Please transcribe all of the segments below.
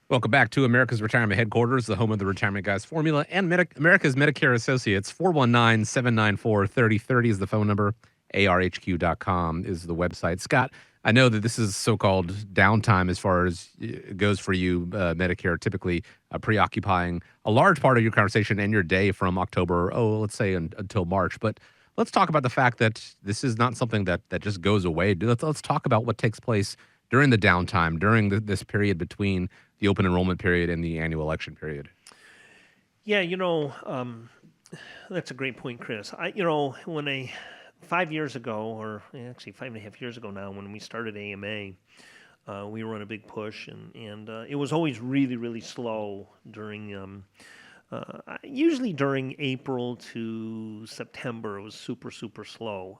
Welcome back to America's Retirement Headquarters, the home of the Retirement Guys formula and America's Medicare Associates. 419-794-3030 is the phone number. ARHQ.com is the website. Scott, I know that this is so-called downtime as far as it goes for you, Medicare, typically preoccupying a large part of your conversation and your day from October, let's say until March. But let's talk about the fact that this is not something that just goes away. Let's talk about what takes place during the downtime, during this period between the open enrollment period and the annual election period. Yeah, that's a great point, Chris. When 5 years ago, or actually 5.5 years ago now, when we started AMA, we were on a big push, and it was always really, really slow during, usually during April to September. It was super, super slow.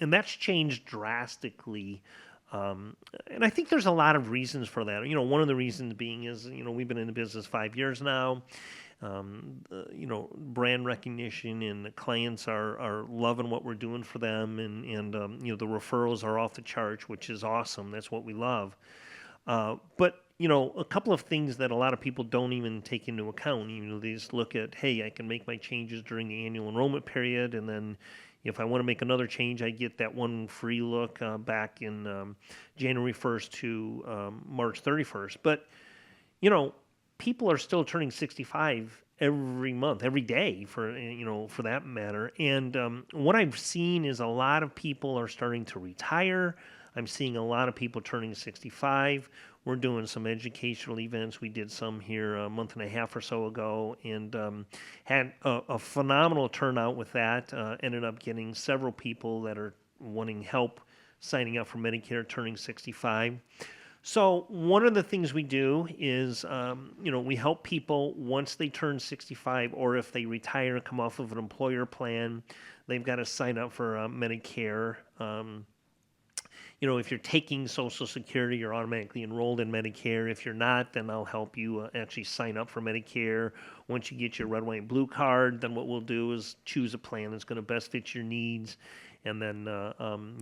And that's changed drastically. And I think there's a lot of reasons for that. One of the reasons being is, we've been in the business 5 years now. Brand recognition, and the clients are loving what we're doing for them, and the referrals are off the charts, which is awesome. That's what we love. But a couple of things that a lot of people don't even take into account. They just look at, hey, I can make my changes during the annual enrollment period, and then if I want to make another change, I get that one free look back in January 1st to March 31st. But people are still turning 65 every month, every day, for that matter. And what I've seen is a lot of people are starting to retire. I'm seeing a lot of people turning 65. We're doing some educational events. We did some here a month and a half or so ago, and had a phenomenal turnout with that. Ended up getting several people that are wanting help signing up for Medicare turning 65. So one of the things we do is, we help people once they turn 65, or if they retire, come off of an employer plan, they've got to sign up for Medicare. If you're taking Social Security, you're automatically enrolled in Medicare. If you're not, then I'll help you actually sign up for Medicare. Once you get your red, white, and blue card, then what we'll do is choose a plan that's going to best fit your needs, and then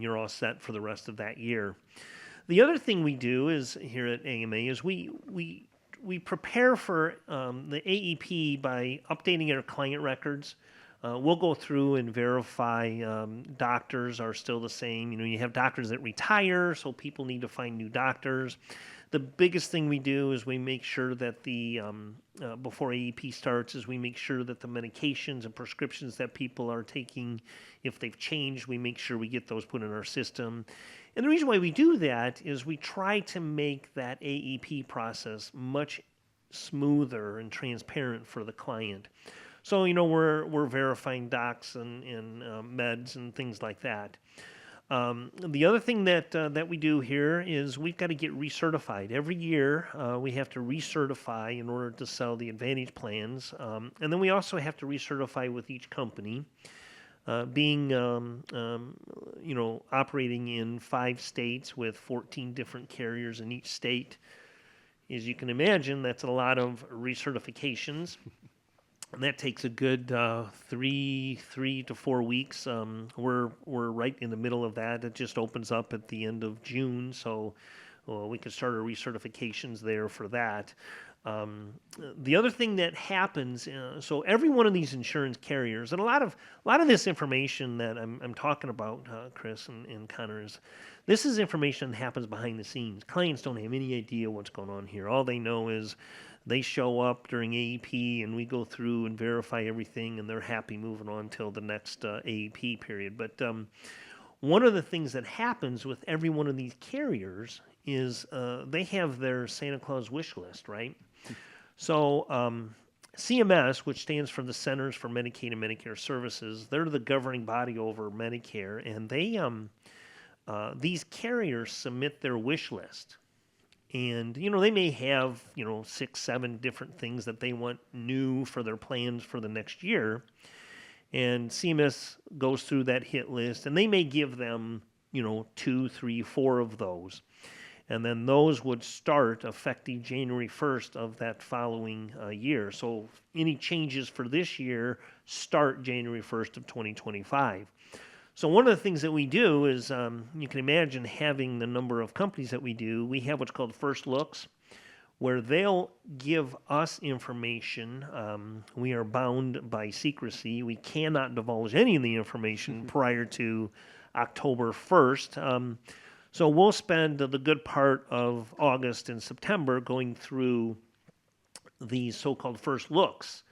you're all set for the rest of that year. The other thing we do is here at AMA is we prepare for the AEP by updating our client records. We'll go through and verify doctors are still the same. You have doctors that retire, so people need to find new doctors. The biggest thing we do is we make sure that before AEP starts, is we make sure that the medications and prescriptions that people are taking, if they've changed, we make sure we get those put in our system. And the reason why we do that is we try to make that AEP process much smoother and transparent for the client. So, we're verifying docs and meds and things like that. The other thing that we do here is we've got to get recertified. Every year, we have to recertify in order to sell the Advantage plans. And then we also have to recertify with each company. Being operating in 5 states with 14 different carriers in each state, as you can imagine, that's a lot of recertifications. And that takes a good 3 to 4 weeks. We're right in the middle of that. It just opens up at the end of June, so we can start our recertifications there for that. The other thing that happens, so every one of these insurance carriers, and a lot of this information that I'm talking about, Chris and Connor, this is information that happens behind the scenes. Clients don't have any idea what's going on here. All they know is they show up during AEP, and we go through and verify everything, and they're happy moving on till the next AEP period. But one of the things that happens with every one of these carriers is they have their Santa Claus wish list, right? So CMS, which stands for the Centers for Medicaid and Medicare Services, they're the governing body over Medicare, and they these carriers submit their wish list. And, they may have, 6, 7 different things that they want new for their plans for the next year. And CMS goes through that hit list, and they may give them, 2, 3, 4 of those. And then those would start effective January 1st of that following year. So any changes for this year start January 1st of 2025. So one of the things that we do is, you can imagine having the number of companies that we do. We have what's called first looks, where they'll give us information. We are bound by secrecy. We cannot divulge any of the information prior to October 1st. So we'll spend the good part of August and September going through these so-called first looks.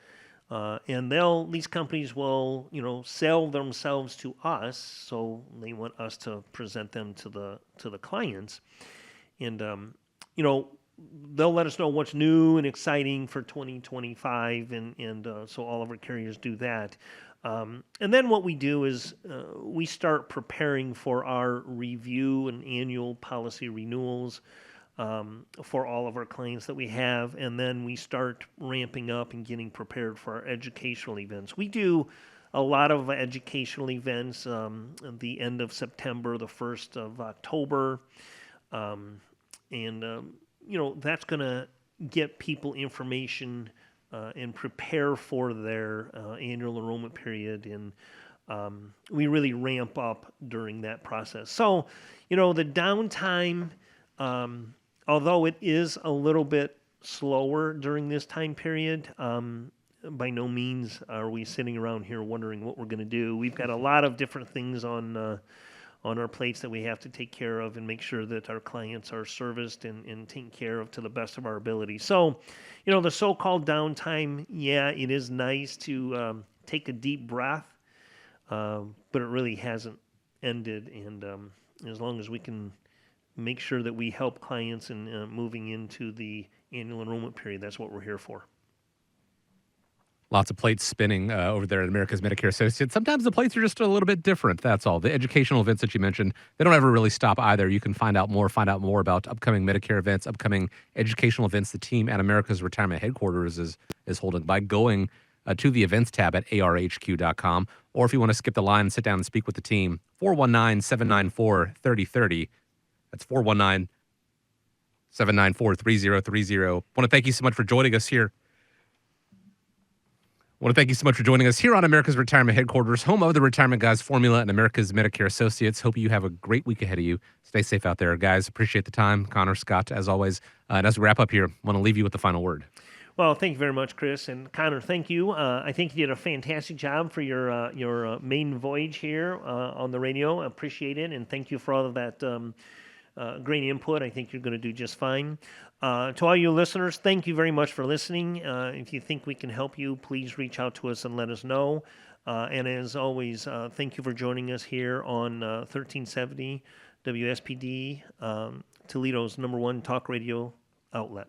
And these companies will, sell themselves to us. So they want us to present them to the clients. And, they'll let us know what's new and exciting for 2025, and so all of our carriers do that. And then what we do is we start preparing for our review and annual policy renewals for all of our clients that we have, and then we start ramping up and getting prepared for our educational events. We do a lot of educational events at the end of September, the 1st of October, and that's going to get people information and prepare for their annual enrollment period. And we really ramp up during that process. So, the downtime, although it is a little bit slower during this time period, by no means are we sitting around here wondering what we're going to do. We've got a lot of different things on our plates that we have to take care of and make sure that our clients are serviced and taken care of to the best of our ability. So, the so-called downtime, yeah, it is nice to take a deep breath, but it really hasn't ended. And as long as we can make sure that we help clients in moving into the annual enrollment period, that's what we're here for. Lots of plates spinning over there at America's Medicare Associates. Sometimes the plates are just a little bit different. That's all. The educational events that you mentioned, they don't ever really stop either. You can find out more about upcoming Medicare events, upcoming educational events the team at America's Retirement Headquarters is holding by going to the events tab at arhq.com. Or if you want to skip the line and sit down and speak with the team, 419-794-3030. That's 419-794-3030. Want to thank you so much for joining us here. On America's Retirement Headquarters, home of the Retirement Guys Formula and America's Medicare Associates. Hope you have a great week ahead of you. Stay safe out there, guys. Appreciate the time. Connor, Scott, as always. And as we wrap up here, I want to leave you with the final word. Well, thank you very much, Chris. And Connor, thank you. I think you did a fantastic job for your main voyage here on the radio. I appreciate it. And thank you for all of that great input. I think you're going to do just fine. To all you listeners, thank you very much for listening. If you think we can help you, please reach out to us and let us know. And as always, thank you for joining us here on 1370 WSPD, Toledo's #1 talk radio outlet.